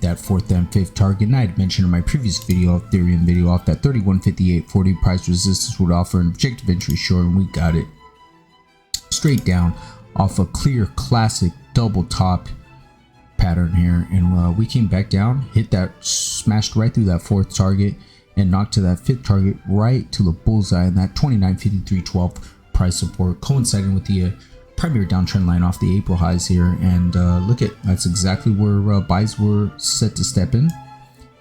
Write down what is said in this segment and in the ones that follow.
hit that 4th and 5th target. And I had mentioned in my previous video, Ethereum video, off that 31.5840 price resistance would offer an objective entry short, and we got it straight down off a clear classic double top pattern here, and we came back down, hit that, smashed right through that 4th target, and knocked to that 5th target right to the bullseye, and that 29.5312 price support, coinciding with the primary downtrend line off the April highs here. And look at, that's exactly where buys were set to step in,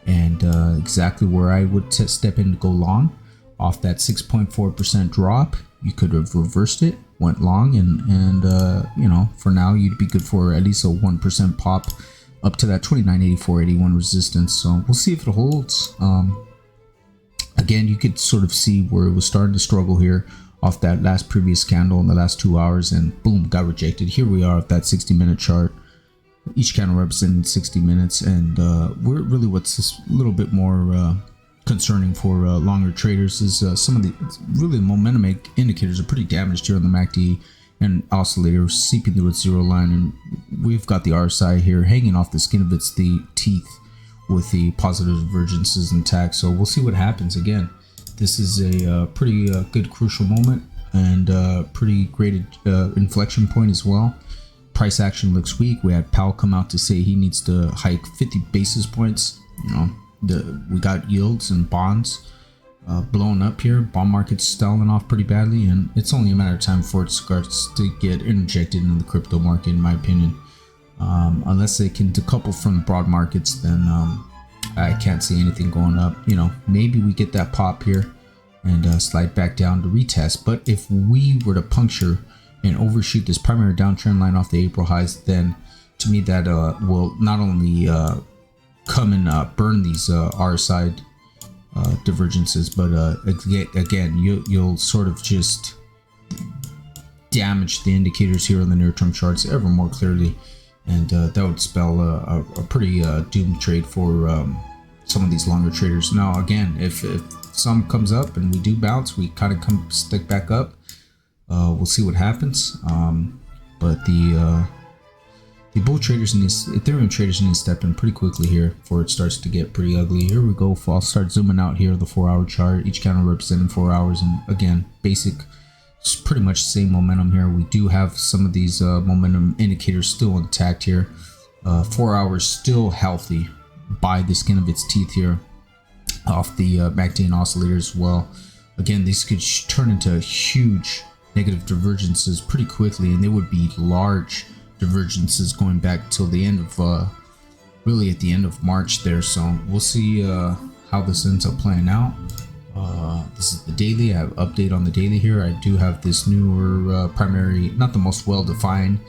and exactly where I would step in to go long off that 6.4% drop. You could have reversed it, went long, and you know, for now you'd be good for at least a 1% pop up to that 29.8481 resistance. So we'll see if it holds. Again, you could sort of see where it was starting to struggle here off that last previous candle in the last 2 hours, and boom, got rejected. Here we are at that 60-minute chart, each candle representing 60 minutes, and we're really, what's just a little bit more concerning for longer traders is some of the really momentum indicators are pretty damaged here on the MACD and oscillator, seeping through its zero line, and we've got the RSI here hanging off the skin of its teeth with the positive divergences intact. So we'll see what happens. Again, this is a pretty good crucial moment, and pretty great inflection point as well. Price action looks weak. We had Powell come out to say he needs to hike 50 basis points. You know, we got yields and bonds blowing up here. Bond market's stalling off pretty badly, and it's only a matter of time before it starts to get injected into the crypto market, in my opinion. Unless they can decouple from the broad markets, then I can't see anything going up. You know, maybe we get that pop here and slide back down to retest. But if we were to puncture and overshoot this primary downtrend line off the April highs, then to me that will not only come and burn these RSI divergences, but again, you'll sort of just damage the indicators here on the near-term charts ever more clearly, and that would spell a pretty doomed trade for some of these longer traders. Now, again, if some comes up and we do bounce, we kind of stick back up. We'll see what happens. But the bull traders and these Ethereum traders need to step in pretty quickly here before it starts to get pretty ugly. Here we go. I'll start zooming out here, the 4-hour chart, each candle representing 4 hours, and again, basic, it's pretty much the same momentum here. We do have some of these momentum indicators still intact here. 4 hours still healthy by the skin of its teeth here off the MACD and oscillator as well. Again, these could turn into huge negative divergences pretty quickly, and they would be large divergences going back till the end of really at the end of March there. So we'll see how this ends up playing out. This is the daily. I have update on the daily here. I do have this newer primary, not the most well defined,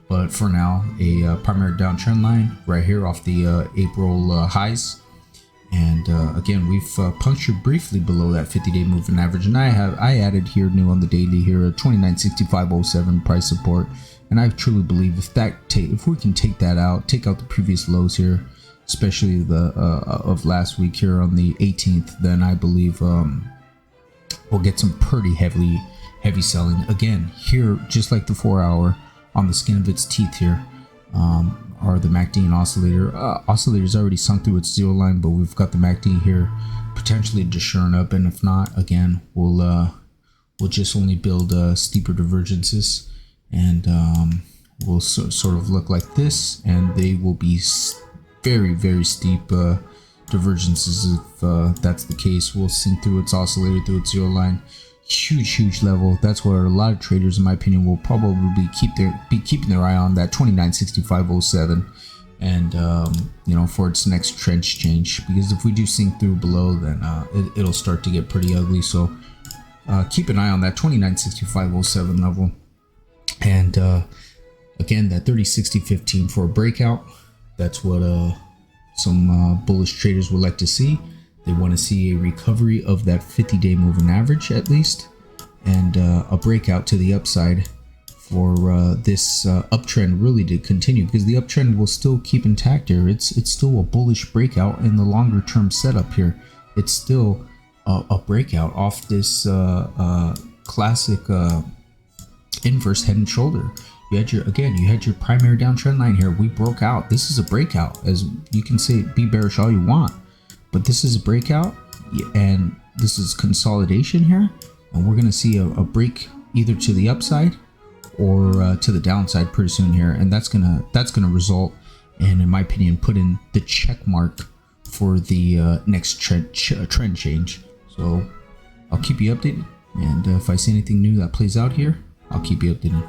but for now a primary downtrend line right here off the April highs, and again, we've punctured briefly below that 50-day moving average, and I added here new on the daily here a 29.6507 price support. And I truly believe if we can take that out, take out the previous lows here, especially the of last week here on the 18th, then I believe we'll get some pretty heavy selling. Again, here, just like the 4-hour, on the skin of its teeth here are the MACD and oscillator. Oscillator's already sunk through its zero line, but we've got the MACD here potentially just shoring up, and if not, again, we'll just only build steeper divergences. And will sort of look like this, and they will be very steep divergences if that's the case. We'll sink through its oscillator, through its zero line, huge level. That's where a lot of traders, in my opinion, will probably be keeping their eye on that 29.6507, and you know, for its next trench change, because if we do sink through below, then it'll start to get pretty ugly. So keep an eye on that 29.6507 level. And again, that 30-60-15 for a breakout. That's what some bullish traders would like to see. They want to see a recovery of that 50-day moving average at least, and a breakout to the upside for this uptrend really to continue, because the uptrend will still keep intact here. It's still a bullish breakout in the longer term setup here. It's still a breakout off this classic inverse head and shoulder. You had your primary downtrend line here. We broke out. This is a breakout. As you can say, be bearish all you want, but this is a breakout, and this is consolidation here, and we're gonna see a break either to the upside or to the downside pretty soon here, and that's gonna result in my opinion, put in the check mark for the next trend change. So I'll keep you updated, and if I see anything new that plays out here, I'll keep you updated.